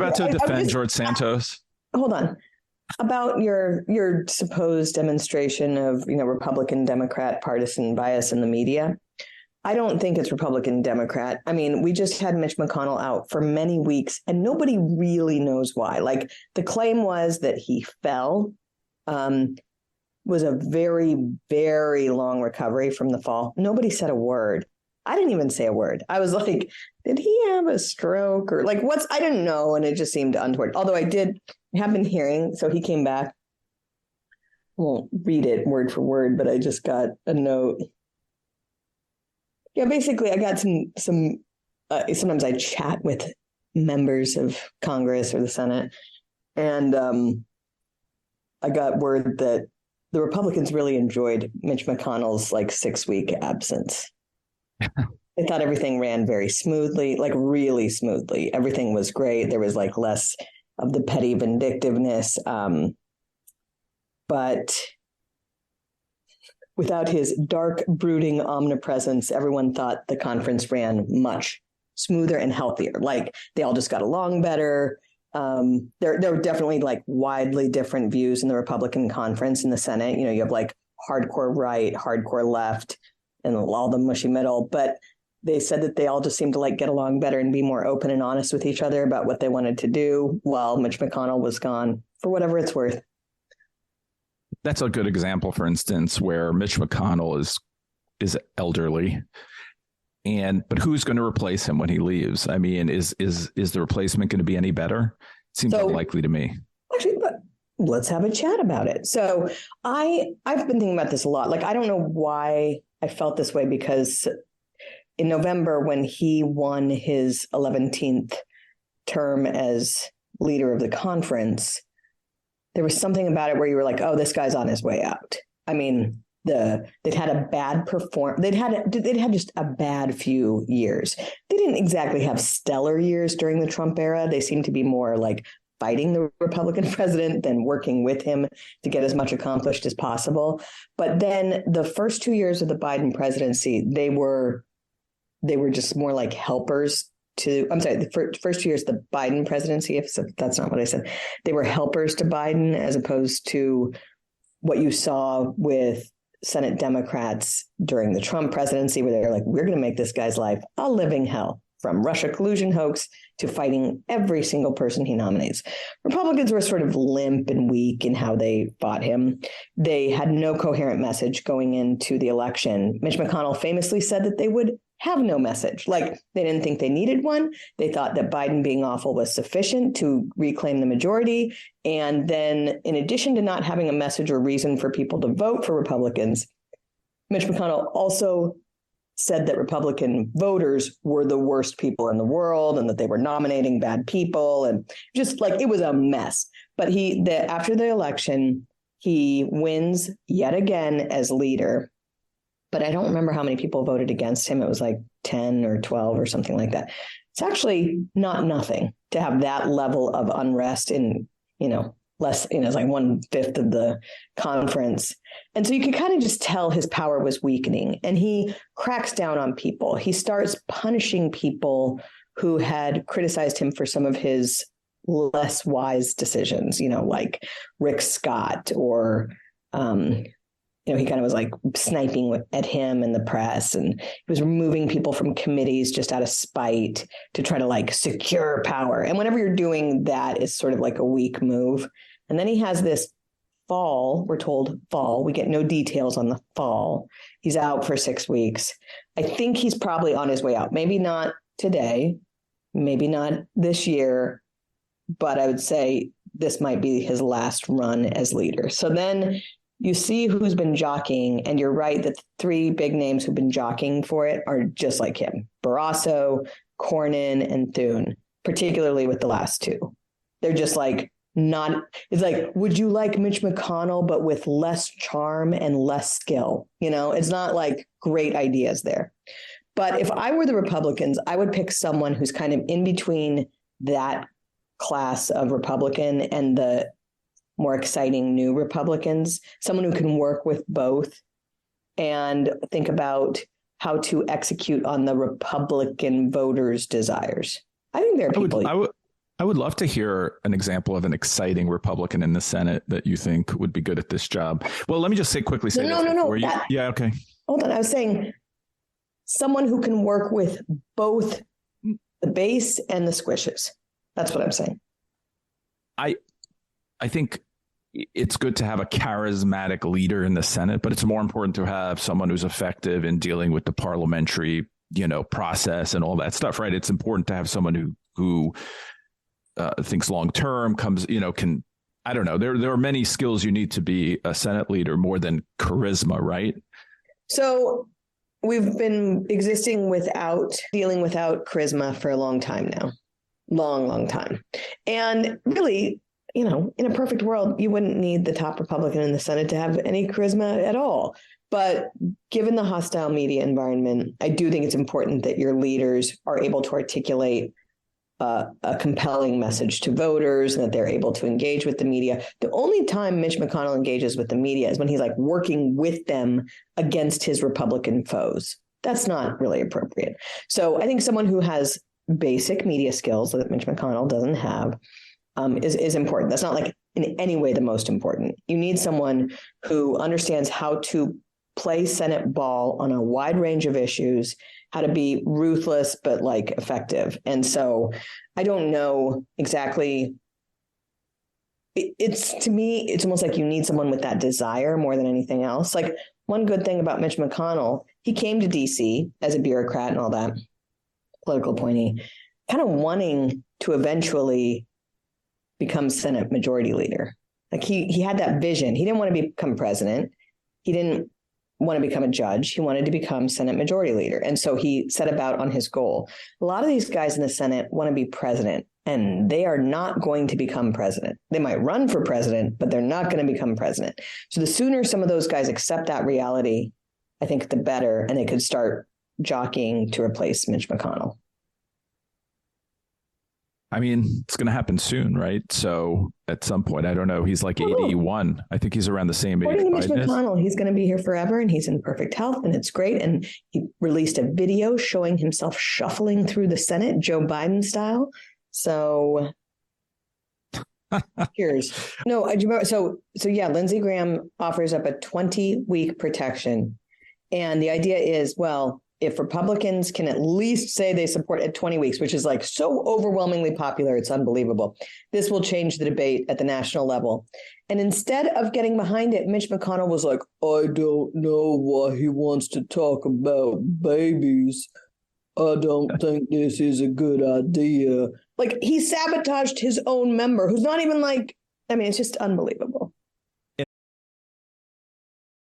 About to defend George Santos. Hold on. About your supposed demonstration of, Republican Democrat partisan bias in the media. I don't think it's Republican Democrat. I mean, we just had Mitch McConnell out for many weeks and nobody really knows why. Like, the claim was that he fell, was a very, very long recovery from the fall. Nobody said a word. I didn't even say a word. I was like, did he have a stroke or like I didn't know. And it just seemed untoward. Although I have been hearing, so he came back. I won't read it word for word, but I just got a note. Yeah, basically, I got some sometimes I chat with members of Congress or the Senate, and I got word that the Republicans really enjoyed Mitch McConnell's 6-week absence. They thought everything ran very smoothly, really smoothly. Everything was great. There was less of the petty vindictiveness, but without his dark, brooding omnipresence, everyone thought the conference ran much smoother and healthier. They all just got along better. There were definitely widely different views in the Republican conference in the Senate. You have hardcore right, hardcore left, and all the mushy middle. But they said that they all just seemed to get along better and be more open and honest with each other about what they wanted to do while Mitch McConnell was gone, for whatever it's worth. That's a good example, for instance, where Mitch McConnell is elderly, but who's going to replace him when he leaves? I mean, is the replacement going to be any better? Seems unlikely to me. Actually, but let's have a chat about it. So I've been thinking about this a lot. I don't know why I felt this way, because in November, when he won his 11th term as leader of the conference, there was something about it where you were like, oh, this guy's on his way out. I mean, they'd had a bad they'd had just a bad few years. They didn't exactly have stellar years during the Trump era. They seemed to be more fighting the Republican president than working with him to get as much accomplished as possible. But then the first 2 years of the Biden presidency, they were just more like helpers the first 2 years of the Biden presidency, if that's not what I said, they were helpers to Biden, as opposed to what you saw with Senate Democrats during the Trump presidency, where they're like, we're going to make this guy's life a living hell, from Russia collusion hoax to fighting every single person he nominates. Republicans were sort of limp and weak in how they fought him. They had no coherent message going into the election. Mitch McConnell famously said that they would have no message. They didn't think they needed one. They thought that Biden being awful was sufficient to reclaim the majority. And then, in addition to not having a message or reason for people to vote for Republicans, Mitch McConnell also said that Republican voters were the worst people in the world and that they were nominating bad people. And just it was a mess. But after the election, he wins yet again as leader. But I don't remember how many people voted against him. It was 10 or 12 or something like that. It's actually not nothing to have that level of unrest in, less, it's 1/5 of the conference. And so you can kind of just tell his power was weakening, and he cracks down on people. He starts punishing people who had criticized him for some of his less wise decisions, like Rick Scott, or, he kind of was sniping at him in the press, and he was removing people from committees just out of spite to try to secure power. And whenever you're doing that, it's sort of a weak move. And then he has this fall, we're told fall, we get no details on the fall. He's out for 6 weeks. I think he's probably on his way out. Maybe not today, maybe not this year, but I would say this might be his last run as leader. So then you see who's been jockeying, and you're right that the 3 big names who've been jockeying for it are just like him: Barrasso, Cornyn, and Thune, particularly with the last 2. They're just not, it's would you like Mitch McConnell, but with less charm and less skill? It's not great ideas there. But if I were the Republicans, I would pick someone who's kind of in between that class of Republican and the more exciting new Republicans, someone who can work with both and think about how to execute on the Republican voters' desires. I think there are people. I would love to hear an example of an exciting Republican in the Senate that you think would be good at this job. Well, let me just quickly say No. Yeah, okay. Hold on. I was saying someone who can work with both the base and the squishes. That's what I'm saying. I think it's good to have a charismatic leader in the Senate, but it's more important to have someone who's effective in dealing with the parliamentary, process and all that stuff, right? It's important to have someone who thinks long term, comes, can, I don't know. There are many skills you need to be a Senate leader more than charisma, right? So we've been existing dealing without charisma for a long time now. Long time. And really, in a perfect world, you wouldn't need the top Republican in the Senate to have any charisma at all. But given the hostile media environment, I do think it's important that your leaders are able to articulate a compelling message to voters and that they're able to engage with the media. The only time Mitch McConnell engages with the media is when he's like working with them against his Republican foes. That's not really appropriate. So I think someone who has basic media skills that Mitch McConnell doesn't have is important. That's not like in any way the most important. You need someone who understands how to play Senate ball on a wide range of issues, how to be ruthless, but like effective. And so I don't know exactly. To me, it's almost like you need someone with that desire more than anything else. Like one good thing about Mitch McConnell, he came to DC as a bureaucrat and all that, political appointee, kind of wanting to eventually become Senate Majority Leader. Like he had that vision. He didn't want to become president. He didn't want to become a judge. He wanted to become Senate Majority Leader. And so he set about on his goal. A lot of these guys in the Senate want to be president, and they are not going to become president. They might run for president, but they're not going to become president. So the sooner some of those guys accept that reality, I think the better, and they could start jockeying to replace Mitch McConnell. I mean, it's going to happen soon, right? So at some point, I don't know. He's like 81. I think he's around the same age. According to Mitch McConnell, he's going to be here forever and he's in perfect health and it's great. And he released a video showing himself shuffling through the Senate, Joe Biden style. So cheers. No, I remember. So yeah, Lindsey Graham offers up a 20-week protection. And the idea is, well, if Republicans can at least say they support at 20 weeks, which is like so overwhelmingly popular, it's unbelievable. This will change the debate at the national level. And instead of getting behind it, Mitch McConnell was like, I don't know why he wants to talk about babies. I don't think this is a good idea. Like he sabotaged his own member who's not even like, I mean, it's just unbelievable.